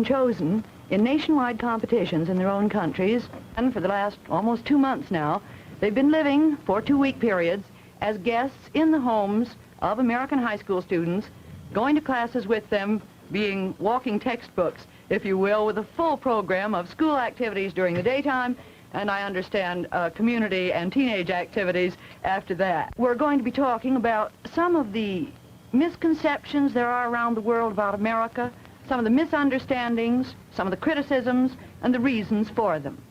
chosen in nationwide competitions in their own countries, and for the last almost 2 months now, they've been living for 2-week periods as guests in the homes of American high school students, going to classes with them, being walking textbooks, if you will, with a full program of school activities during the daytime, and I understand community and teenage activities after that. We're going to be talking about some of the misconceptions there are around the world about America, some of the misunderstandings, some of the criticisms, and the reasons for them.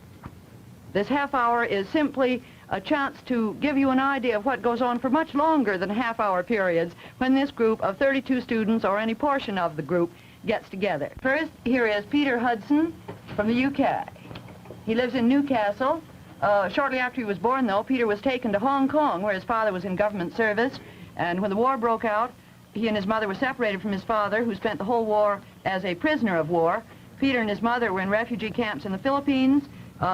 This half hour is simply a chance to give you an idea of what goes on for much longer than half-hour periods when this group of 32 students or any portion of the group gets together. First, here is Peter Hudson from the UK. He lives in Newcastle. Shortly after he was born, though, Peter was taken to Hong Kong, where his father was in government service, and when the war broke out, he and his mother were separated from his father, who spent the whole war as a prisoner of war. Peter and his mother were in refugee camps in the Philippines,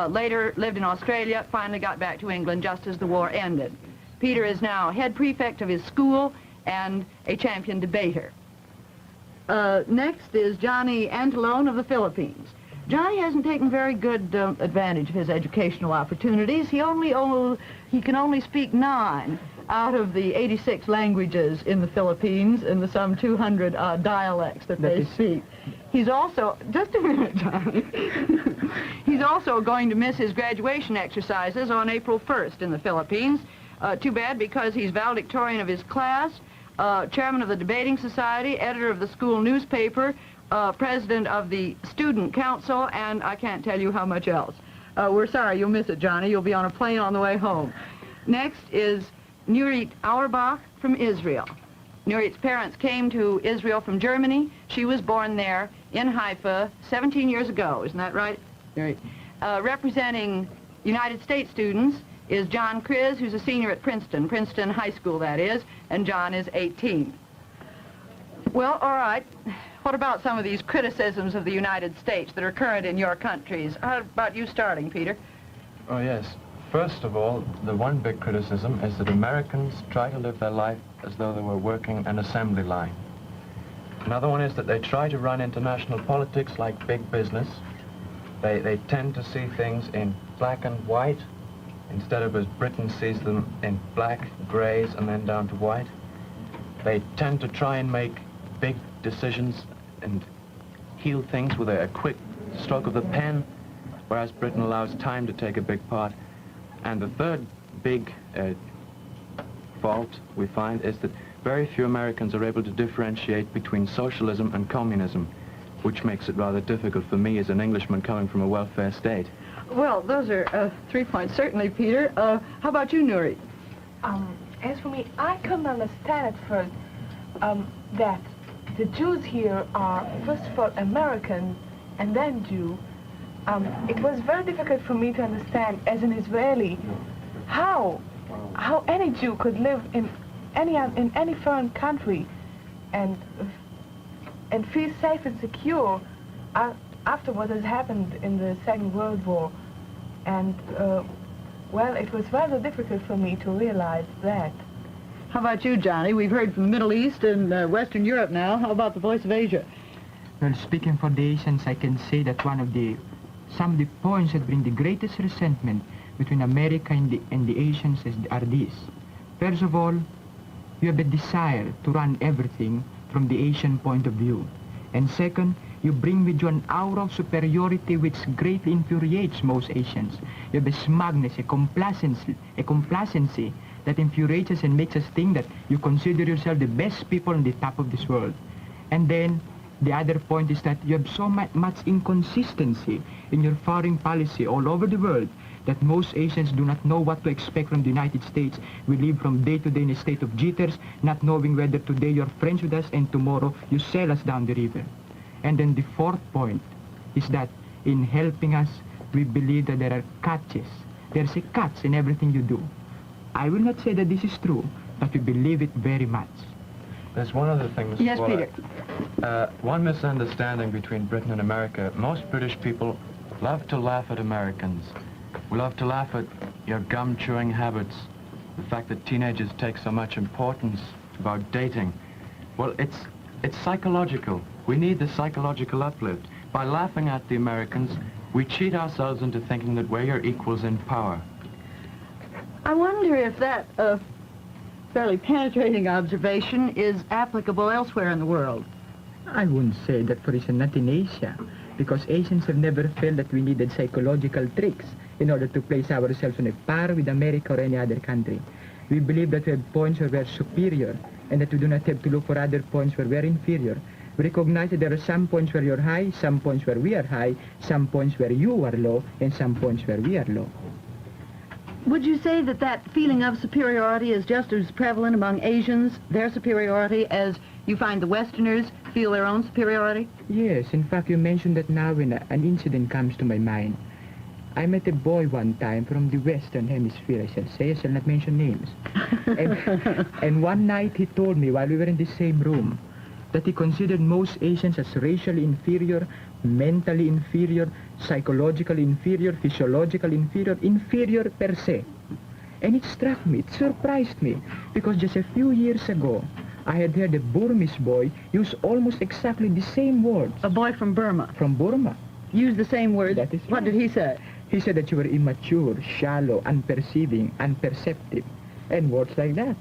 later lived in Australia, finally got back to England just as the war ended. Peter is now head prefect of his school and a champion debater. Next is Johnny Antillon of the Philippines. Johnny hasn't taken very good advantage of his educational opportunities. He can only speak 9 out of the 86 languages in the Philippines and the some 200 dialects that they speak. He's also, just a minute, Johnny. He's also going to miss his graduation exercises on April 1st in the Philippines. Too bad, because he's valedictorian of his class, chairman of the debating society, editor of the school newspaper, president of the student council, and I can't tell you how much else. We're sorry you'll miss it, Johnny. You'll be on a plane on the way home. Next is Nurit Auerbach from Israel. Nurit's parents came to Israel from Germany. She was born there in Haifa 17 years ago. Isn't that right, Nurit? Representing United States students is John Kriz, who's a senior at Princeton High School, that is, and John is 18. Well, all right. What about some of these criticisms of the United States that are current in your countries? How about you starting, Peter? Oh, yes. First of all, the one big criticism is that Americans try to live their life as though they were working an assembly line. Another one is that they try to run international politics like big business. They tend to see things in black and white instead of as Britain sees them in black, grays, and then down to white. They tend to try and make big decisions and heal things with a quick stroke of the pen, whereas Britain allows time to take a big part. And the third big fault we find is that very few Americans are able to differentiate between socialism and communism, which makes it rather difficult for me as an Englishman coming from a welfare state. Well, those are 3 points, certainly, Peter. How about you, Nurit? As for me, I couldn't understand at first that the Jews here are, first of all, American and then Jew. It was very difficult for me to understand, as an Israeli, how any Jew could live in any foreign country and feel safe and secure after what has happened in the Second World War. And well, it was rather difficult for me to realize that. How about you, Johnny? We've heard from the Middle East and Western Europe now. How about the Voice of Asia? Well, speaking for the Asians, I can say that some of the points that bring the greatest resentment between America and the Asians are these. First of all, you have a desire to run everything from the Asian point of view. And second, you bring with you an aura of superiority which greatly infuriates most Asians. You have a smugness, a complacency that infuriates us and makes us think that you consider yourself the best people on the top of this world. And then the other point is that you have so much inconsistency in your foreign policy all over the world that most Asians do not know what to expect from the United States. We live from day to day in a state of jitters, not knowing whether today you're friends with us and tomorrow you sell us down the river. And then the fourth point is that in helping us, we believe that there are catches. There's a catch in everything you do. I will not say that this is true, but we believe it very much. There's one other thing, Mr. Yes, Waller. Peter. One misunderstanding between Britain and America. Most British people love to laugh at Americans. We love to laugh at your gum-chewing habits, the fact that teenagers take so much importance about dating. Well, it's psychological. We need the psychological uplift. By laughing at the Americans, we cheat ourselves into thinking that we're your equals in power. I wonder if that fairly penetrating observation is applicable elsewhere in the world. I wouldn't say that, for instance, not in Asia, because Asians have never felt that we needed psychological tricks in order to place ourselves on a par with America or any other country. We believe that we have points where we are superior and that we do not have to look for other points where we are inferior. We recognize that there are some points where you're high, some points where we are high, some points where you are low, and some points where we are low. Would you say that that feeling of superiority is just as prevalent among Asians, their superiority, as you find the Westerners feel their own superiority? Yes, in fact, you mentioned that now when an incident comes to my mind. I met a boy one time from the Western Hemisphere, I shall not mention names. And one night he told me, while we were in the same room, that he considered most Asians as racially inferior, mentally inferior, psychologically inferior, physiologically inferior per se. And it struck me, it surprised me, because just a few years ago, I had heard a Burmese boy use almost exactly the same words. A boy from Burma. From Burma. Used the same words? That is What right. did he say? He said that you were immature, shallow, unperceiving, unperceptive, and words like that.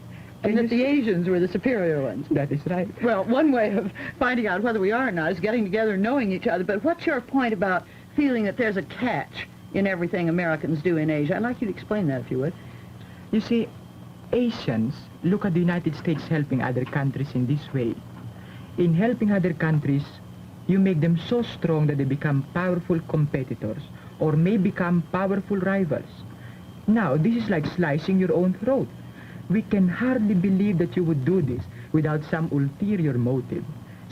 And that the Asians were the superior ones. That is right. Well, one way of finding out whether we are or not is getting together and knowing each other. But what's your point about feeling that there's a catch in everything Americans do in Asia? I'd like you to explain that, if you would. You see, Asians look at the United States helping other countries in this way. In helping other countries, you make them so strong that they become powerful competitors or may become powerful rivals. Now, this is like slicing your own throat. We can hardly believe that you would do this without some ulterior motive,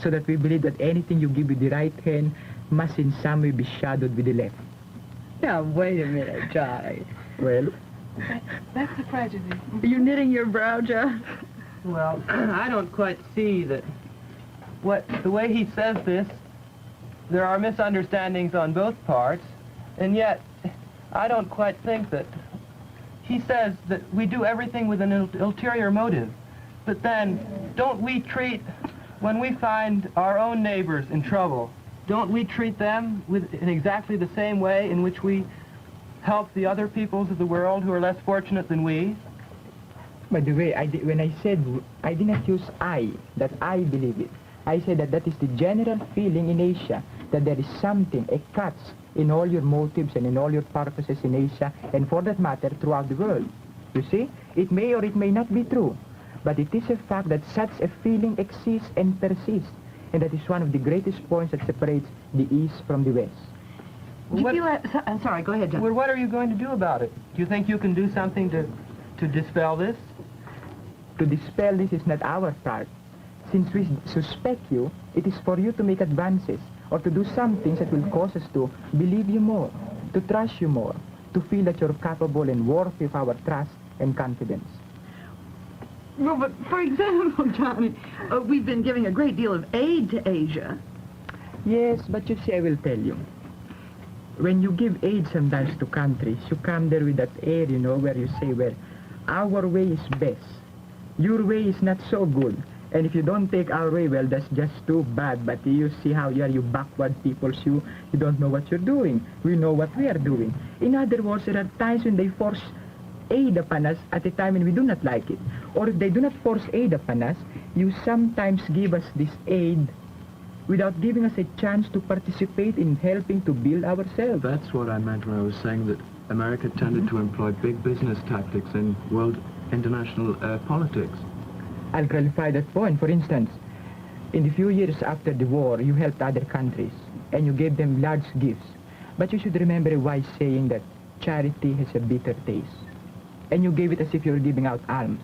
so that we believe that anything you give with the right hand must in some way be shadowed with the left. Now, wait a minute, Johnny. Well, That's a prejudice. Are you knitting your brow, John? Well, I don't quite see that the way he says this, there are misunderstandings on both parts, and yet I don't quite think that he says that we do everything with an ulterior motive. But then, don't we treat, when we find our own neighbors in trouble, don't we treat them in exactly the same way in which we help the other peoples of the world who are less fortunate than we? by the way, when I said, I did not use I, that I believe it. I said that that is the general feeling in Asia, that there is something, a catch in all your motives and in all your purposes in Asia, and for that matter, throughout the world. You see, it may or it may not be true, but it is a fact that such a feeling exists and persists, and that is one of the greatest points that separates the East from the West. I'm sorry, go ahead, John. Well, what are you going to do about it? Do you think you can do something to dispel this? To dispel this is not our part. Since we suspect you, it is for you to make advances or to do some things that will cause us to believe you more, to trust you more, to feel that you're capable and worthy of our trust and confidence. Well, but for example, Johnny, we've been giving a great deal of aid to Asia. Yes, but you see, I will tell you. When you give aid sometimes to countries, you come there with that air, you know, where you say, well, our way is best. Your way is not so good. And if you don't take our way, well, that's just too bad. But you see how you are, you backward peoples, you don't know what you're doing. We know what we are doing. In other words, there are times when they force aid upon us at a time when we do not like it. Or if they do not force aid upon us, you sometimes give us this aid without giving us a chance to participate in helping to build ourselves. That's what I meant when I was saying that America tended to employ big business tactics in world international politics. I'll clarify that point. For instance, in the few years after the war, you helped other countries and you gave them large gifts. But you should remember a wise saying that charity has a bitter taste. And you gave it as if you were giving out alms.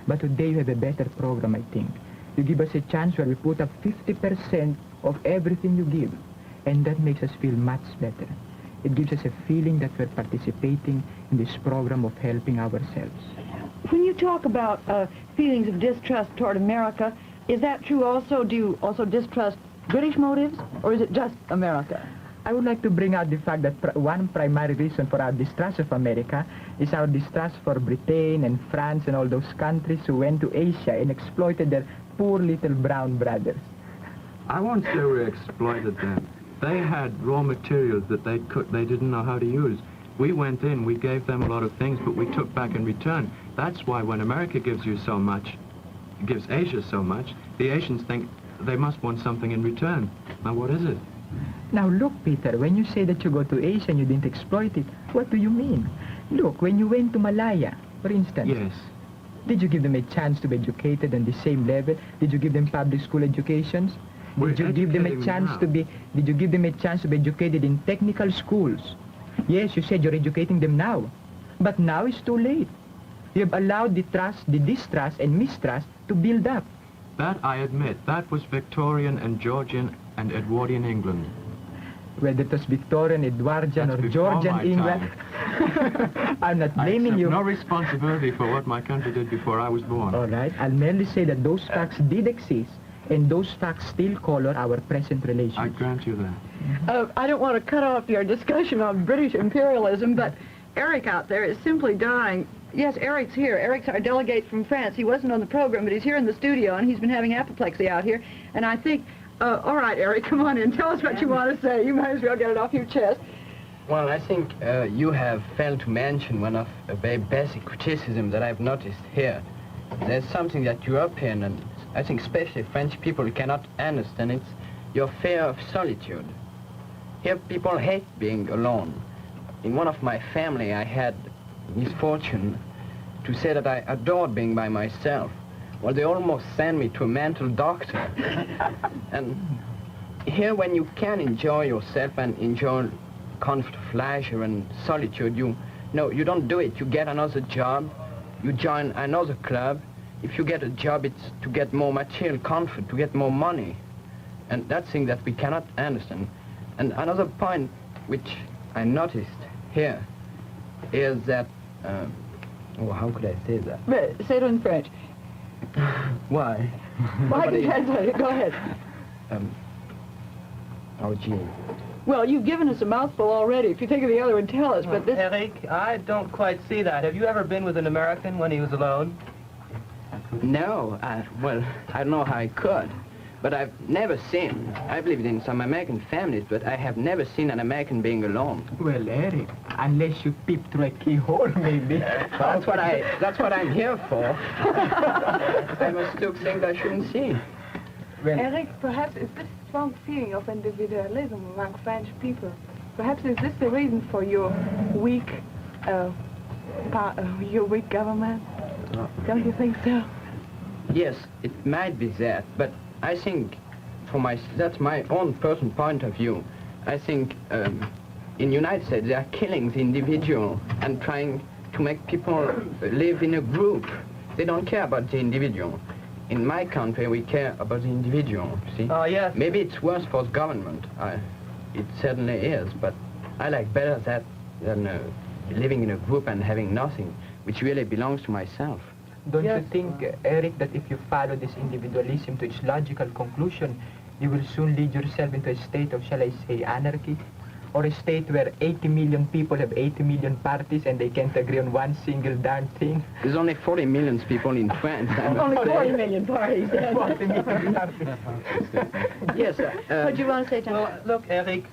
But today you have a better program, I think. You give us a chance where we put up 50% of everything you give. And that makes us feel much better. It gives us a feeling that we're participating in this program of helping ourselves. When you talk about feelings of distrust toward America, is that true also? Do you also distrust British motives, or is it just America? I would like to bring out the fact that one primary reason for our distrust of America is our distrust for Britain and France and all those countries who went to Asia and exploited their poor little brown brothers. I won't say we exploited them. They had raw materials that they didn't know how to use. We went in, we gave them a lot of things, but we took back in return. That's why when America gives you so much, gives Asia so much, the Asians think they must want something in return. Now, what is it? Now look, Peter, when you say that you go to Asia and you didn't exploit it, what do you mean? Look, when you went to Malaya, for instance. Yes. Did you give them a chance to be educated on the same level? Did you give them public school educations? Did you give them a chance to be educated in technical schools? Yes, you said you're educating them now. But now it's too late. You have allowed the distrust and mistrust to build up. That I admit, that was Victorian and Georgian and Edwardian England. Whether it was Victorian, Edwardian, or Georgian England, I'm not blaming you. I accept no responsibility for what my country did before I was born. All right, I'll merely say that those facts did exist, and those facts still color our present relations. I grant you that. I don't want to cut off your discussion on British imperialism, but Eric out there is simply dying. Yes, Eric's here. Eric's our delegate from France. He wasn't on the program, but he's here in the studio, and he's been having apoplexy out here. And I think, all right, Eric, come on in. Tell us what you want to say. You might as well get it off your chest. Well, I think you have failed to mention one of a very basic criticism that I've noticed here. There's something that European and I think especially French people cannot understand. It's your fear of solitude. Here people hate being alone. In one of my family, I had misfortune to say that I adored being by myself. Well, they almost sent me to a mental doctor. And here, when you can enjoy yourself and enjoy comfort, leisure, and solitude, you don't do it. You get another job, you join another club. If you get a job, it's to get more material comfort, to get more money. And that's thing that we cannot understand. And another point which I noticed here is that, how could I say that? Say it in French. Why? Well, I can translate it. Go ahead. Oh, gee. Well, you've given us a mouthful already. If you think of the other one, tell us. But this... Eric, I don't quite see that. Have you ever been with an American when he was alone? No. Well, I don't know how I could. But I've never seen, I've lived in some American families, but I have never seen an American being alone. Well, Eric, unless you peep through a keyhole, maybe. That's what I'm here for. I must do things I shouldn't see. Well, Eric, perhaps is this strong feeling of individualism among French people, perhaps is this the reason for your weak government? Don't you think so? Yes, it might be that, but I think, that's my own personal point of view. I think in the United States they are killing the individual and trying to make people live in a group. They don't care about the individual. In my country, we care about the individual, see? Oh, yes. Maybe it's worse for the government. It certainly is, but I like better that than living in a group and having nothing, which really belongs to myself. Don't you think, Eric, that if you follow this individualism to its logical conclusion, you will soon lead yourself into a state of, shall I say, anarchy? Or a state where 80 million people have 80 million parties and they can't agree on one single darn thing? There's only 40 million people in France. Only 40 million parties. 40 million parties. Yes. What do you want to say, Tom? Well, look, Eric,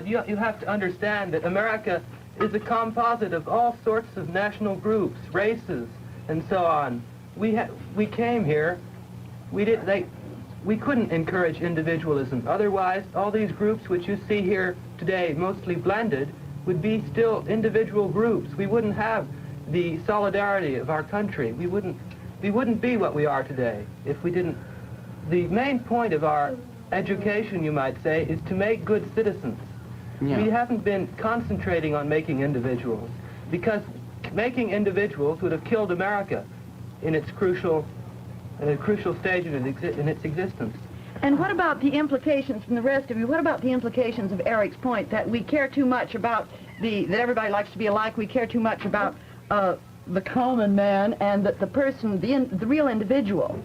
you have to understand that America is a composite of all sorts of national groups, races, and so on. We came here, we couldn't encourage individualism. Otherwise, all these groups which you see here today, mostly blended, would be still individual groups. We wouldn't have the solidarity of our country. We wouldn't be what we are today if we didn't. The main point of our education, you might say, is to make good citizens. Yeah. We haven't been concentrating on making individuals, because making individuals would have killed America in its crucial stage in its existence. And what about the implications from the rest of you? What about the implications of Eric's point that we care too much about that everybody likes to be alike, we care too much about the common man, and that the person, the real individual,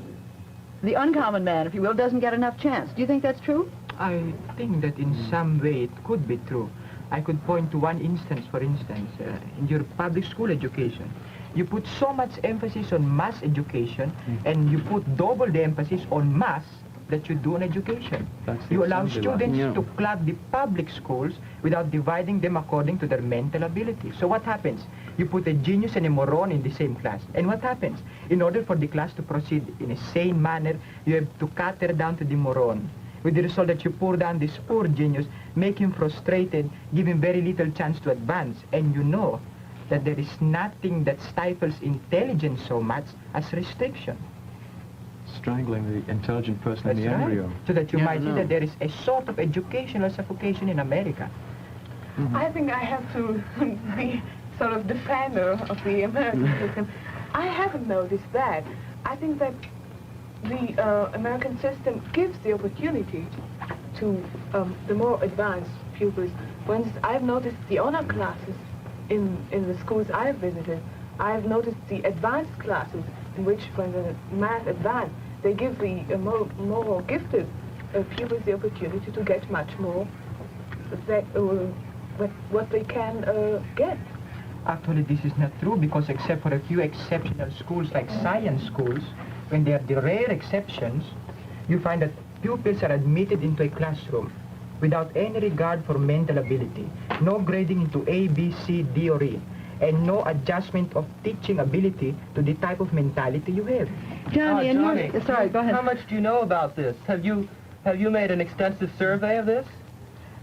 the uncommon man, if you will, doesn't get enough chance. Do you think that's true? I think that in some way it could be true. I could point to one instance, for instance, in your public school education. You put so much emphasis on mass education, and you put double the emphasis on mass that you do on education. That's the You allow assembly line. students Yeah. to club the public schools without dividing them according to their mental ability. So what happens? You put a genius and a moron in the same class. And what happens? In order for the class to proceed in a sane manner, you have to cater down to the moron. With the result that you pour down this poor genius, make him frustrated, give him very little chance to advance. And you know that there is nothing that stifles intelligence so much as restriction. Strangling the intelligent person That's in the right. embryo. So that you Yeah, might see no. that there is a sort of educational suffocation in America. I think I have to be sort of defender of the American system. I haven't noticed that. I think that the American system gives the opportunity to the more advanced pupils. For instance, I've noticed the honor classes in the schools I've visited. I've noticed the advanced classes in which, for instance, math advanced, they give the more gifted pupils the opportunity to get much more that, what they can get. Actually, this is not true because except for a few exceptional schools like science schools, when they are the rare exceptions, you find that pupils are admitted into a classroom without any regard for mental ability, no grading into A, B, C, D, or E, and no adjustment of teaching ability to the type of mentality you have. Johnny, and Johnny, you're... Sorry, go ahead. How much do you know about this? Have you made an extensive survey of this?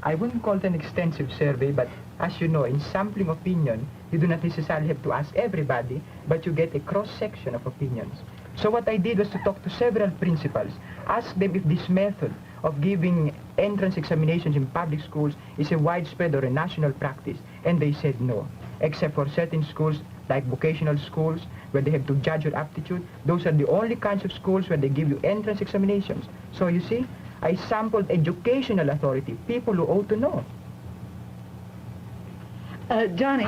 I wouldn't call it an extensive survey, but as you know, in sampling opinion, you do not necessarily have to ask everybody, but you get a cross-section of opinions. So what I did was to talk to several principals, ask them if this method of giving entrance examinations in public schools is a widespread or a national practice, and they said no, except for certain schools like vocational schools where they have to judge your aptitude. Those are the only kinds of schools where they give you entrance examinations. So you see, I sampled educational authority, people who ought to know. Johnny,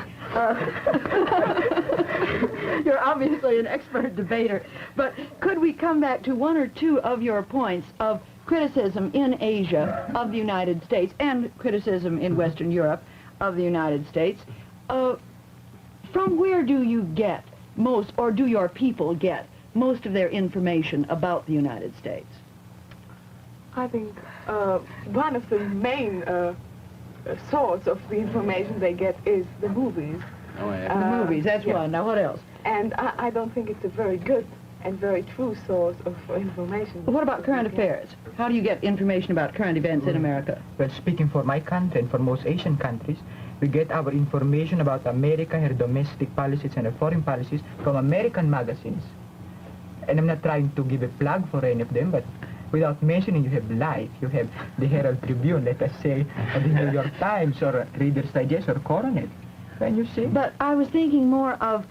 you're obviously an expert debater, but could we come back to one or two of your points of criticism in Asia of the United States and criticism in Western Europe of the United States? From where do you get most, or do your people get most of their information about the United States? I think one of the main source of the information they get is the movies. Oh, yeah. The movies, that's yeah. one. Now, what else? And I don't think it's a very good and very true source of information. What about current affairs? How do you get information about current events in America? Well, speaking for my country and for most Asian countries, we get our information about America, her domestic policies and her foreign policies from American magazines. And I'm not trying to give a plug for any of them, but without mentioning, you have Life, you have the Herald Tribune, let us say, or the New York Times, or Reader's Digest, or Coronet. Can you see? But I was thinking more of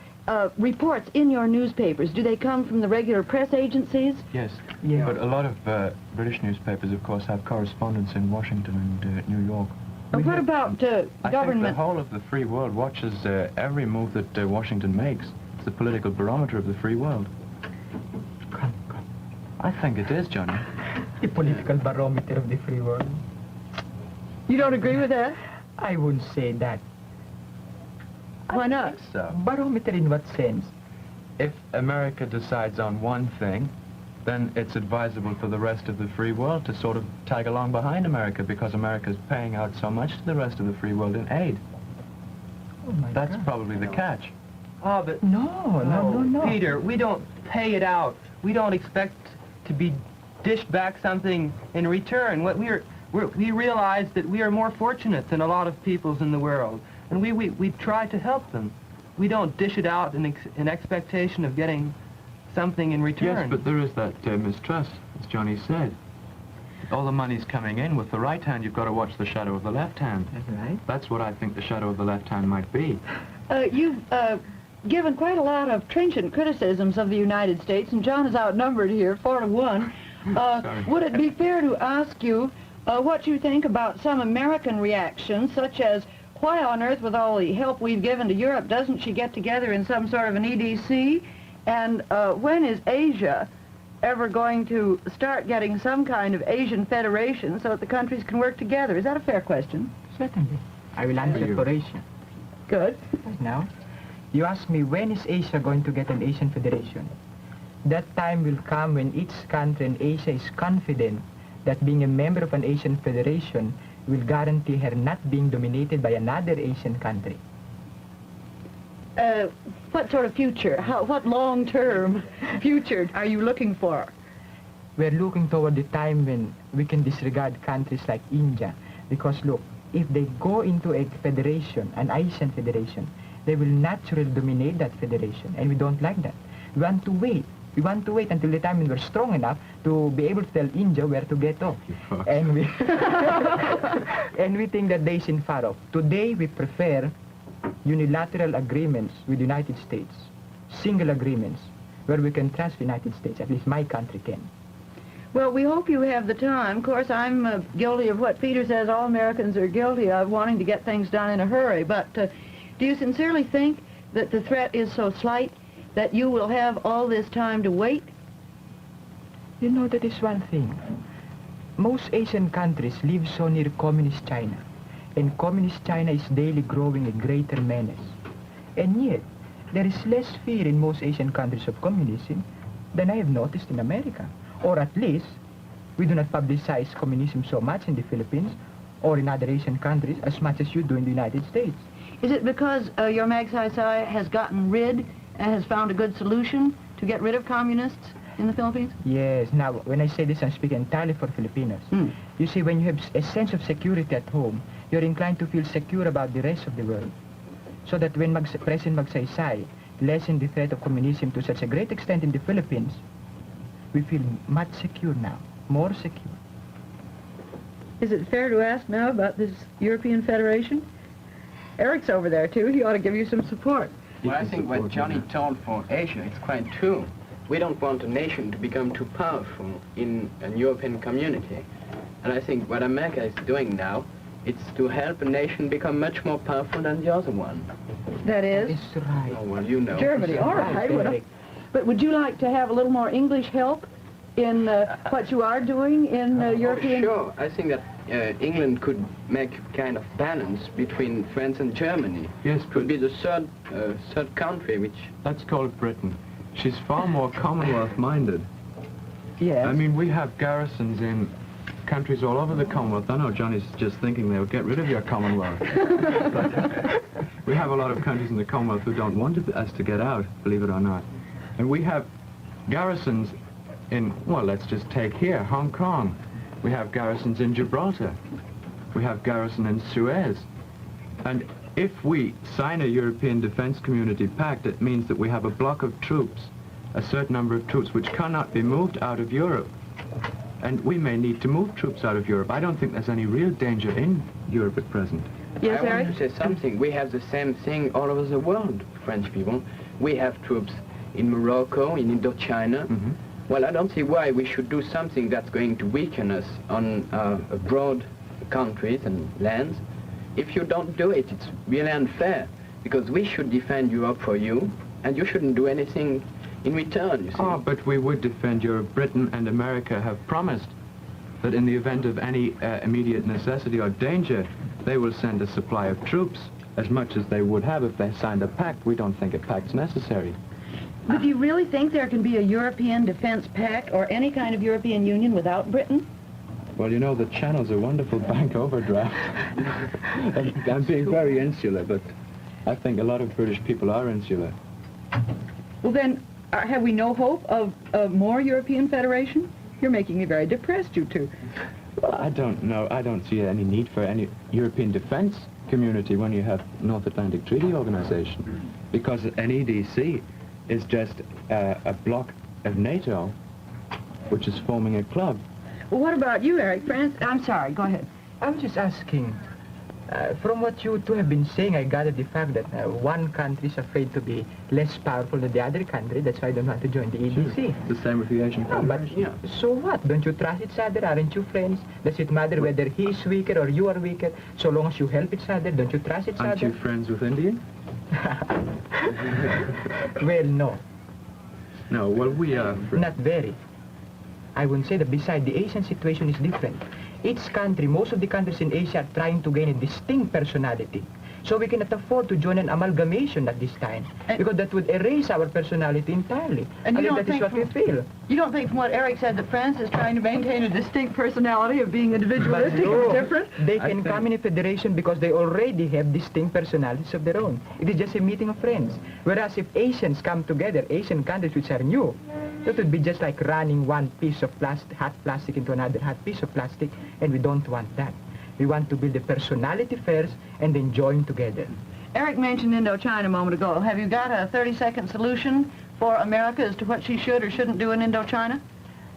reports in your newspapers. Do they come from the regular press agencies? Yes, Yeah. but a lot of British newspapers, of course, have correspondents in Washington and New York. What about I think the government? whole of the free world watches every move that Washington makes. It's the political barometer of the free world. Come. I think it is, Johnny. The political barometer of the free world. You don't agree with that? I wouldn't say that. Why not? So, Barometer in what sense? if America decides on one thing, then it's advisable for the rest of the free world to sort of tag along behind America because America's paying out so much to the rest of the free world in aid. Oh my That's God. probably the catch. Oh, but No. Peter, we don't pay it out. We don't expect to be dished back something in return. What we realize that we are more fortunate than a lot of peoples in the world, and we try to help them. We don't dish it out in expectation of getting something in return. Yes, but there is that mistrust, as Johnny said. All the money's coming in. With the right hand, you've got to watch the shadow of the left hand. That's right. That's what I think the shadow of the left hand might be. You've given quite a lot of trenchant criticisms of the United States, and John is outnumbered here, 4-1. Sorry. Would it be fair to ask you what you think about some American reactions, such as, why on earth, with all the help we've given to Europe, doesn't she get together in some sort of an EDC? And when is Asia ever going to start getting some kind of Asian federation so that the countries can work together? Is that a fair question? Certainly. I will answer for Asia. Good. Now, you ask me, when is Asia going to get an Asian federation? That time will come when each country in Asia is confident that being a member of an Asian federation will guarantee her not being dominated by another Asian country. What sort of future? What long-term future are you looking for? We're looking toward the time when we can disregard countries like India, because look, if they go into a federation, an Asian federation, they will naturally dominate that federation, and we don't like that. We want to wait. We want to wait until the time when we're strong enough to be able to tell India where to get off. And we, and we think that day isn't far off. Today we prefer unilateral agreements with the United States, single agreements, where we can trust the United States, at least my country can. Well, we hope you have the time. Of course, I'm guilty of what Peter says all Americans are guilty of, wanting to get things done in a hurry. But do you sincerely think that the threat is so slight that you will have all this time to wait? You know, that is one thing. Most Asian countries live so near communist China, and communist China is daily growing a greater menace. And yet, there is less fear in most Asian countries of communism than I have noticed in America. Or at least, we do not publicize communism so much in the Philippines or in other Asian countries as much as you do in the United States. Is it because your Magsaysay has gotten rid and has found a good solution to get rid of communists in the Philippines? Yes. Now, when I say this, I'm speaking entirely for Filipinos. You see, when you have a sense of security at home, you're inclined to feel secure about the rest of the world. So that when President Magsaysay lessened the threat of communism to such a great extent in the Philippines, we feel much secure now, more secure. Is it fair to ask now about this European Federation? Eric's over there, too. He ought to give you some support. Well, I think what Johnny told for Asia is quite true. We don't want a nation to become too powerful in a European community. And I think what America is doing now, it's to help a nation become much more powerful than the other one. That is? It's right. Oh, well, you know. Germany, all right. Eric. But would you like to have a little more English help in what you are doing in European... Sure. I think that England could make a kind of balance between France and Germany. Yes, could be the third country, which... That's called Britain. She's far more Commonwealth-minded. Yes. I mean, we have garrisons in countries all over the Commonwealth. I know Johnny's just thinking they'll get rid of your Commonwealth. But we have a lot of countries in the Commonwealth who don't want us to get out, believe it or not. And we have garrisons in, well, let's just take here, Hong Kong. We have garrisons in Gibraltar. We have garrison in Suez. And if we sign a European Defence Community Pact, it means that we have a block of troops, a certain number of troops which cannot be moved out of Europe. And we may need to move troops out of Europe. I don't think there's any real danger in Europe at present. Yes, I Eric? want to say something. We have the same thing all over the world, French people. We have troops in Morocco, in Indochina. Well, I don't see why we should do something that's going to weaken us on broad countries and lands. If you don't do it, it's really unfair, because we should defend Europe for you, and you shouldn't do anything in return, you see. Oh, but we would defend Europe. Britain and America have promised that in the event of any immediate necessity or danger, they will send a supply of troops, as much as they would have if they signed a pact. We don't think a pact's necessary. But do you really think there can be a European Defense Pact or any kind of European Union without Britain? Well, you know, the Channel's a wonderful bank overdraft. I'm being very insular, but I think a lot of British people are insular. Well, then, have we no hope of more European Federation? You're making me very depressed, you two. Well, I don't know. I don't see any need for any European defense community when you have North Atlantic Treaty Organization, because an EDC is just a block of NATO, which is forming a club. Well, what about you, Eric? I'm sorry, go ahead. I'm just asking, from what you two have been saying, I gathered the fact that one country is afraid to be less powerful than the other country. That's why I don't want to join the EDC. Sure. The same with the Asian Federation. But so what? Don't you trust each other? Aren't you friends? Does it matter whether he is weaker or you are weaker? So long as you help each other, don't you trust each Aren't other? you friends with India? Well, no. No, well, we are friends. Not very. I would say that beside the Asian situation is different. Each country, most of the countries in Asia are trying to gain a distinct personality. So we cannot afford to join an amalgamation at this time, because that would erase our personality entirely. And you don't that is think what we feel. You don't think from what Eric said that France is trying to maintain a distinct personality of being individualistic and different? They can come in a federation because they already have distinct personalities of their own. It is just a meeting of friends. Whereas if Asians come together, Asian countries which are new, that would be just like running one piece of hot plastic into another hot piece of plastic, and we don't want that. We want to build a personality first and then join together. Eric mentioned Indochina a moment ago. Have you got a 30-second solution for America as to what she should or shouldn't do in Indochina?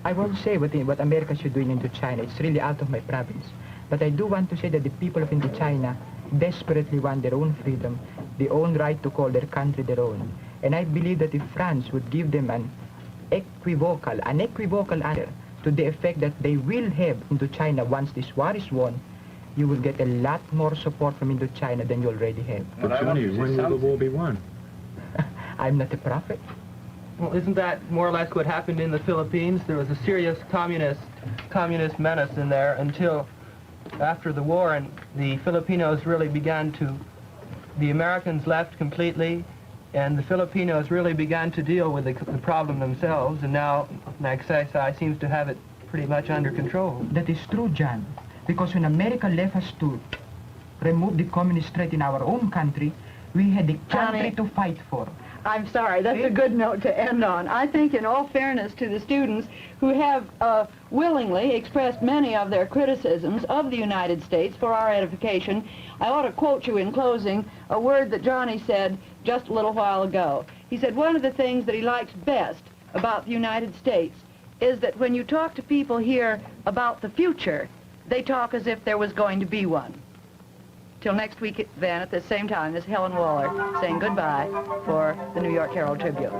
I won't say what America should do in Indochina. It's really out of my province. But I do want to say that the people of Indochina desperately want their own freedom, their own right to call their country their own. And I believe that if France would give them an equivocal answer to the effect that they will have Indochina once this war is won, you will get a lot more support from Indochina than you already have. But Johnny, when will the war be won? I'm not a prophet. Well, isn't that more or less what happened in the Philippines? There was a serious communist menace in there until after the war, and the Filipinos really began to, the Americans left completely, and the Filipinos really began to deal with the problem themselves, and now Magsaysay seems to have it pretty much under control. That is true, John, because when America left us to remove the communist threat in our own country, we had the country to fight for. I'm sorry, that's a good note to end on. I think in all fairness to the students who have willingly expressed many of their criticisms of the United States for our edification, I ought to quote you in closing a word that Johnny said just a little while ago. He said one of the things that he likes best about the United States is that when you talk to people here about the future, they talk as if there was going to be one. Till next week, then, at the same time, this is Helen Waller saying goodbye for the New York Herald Tribune.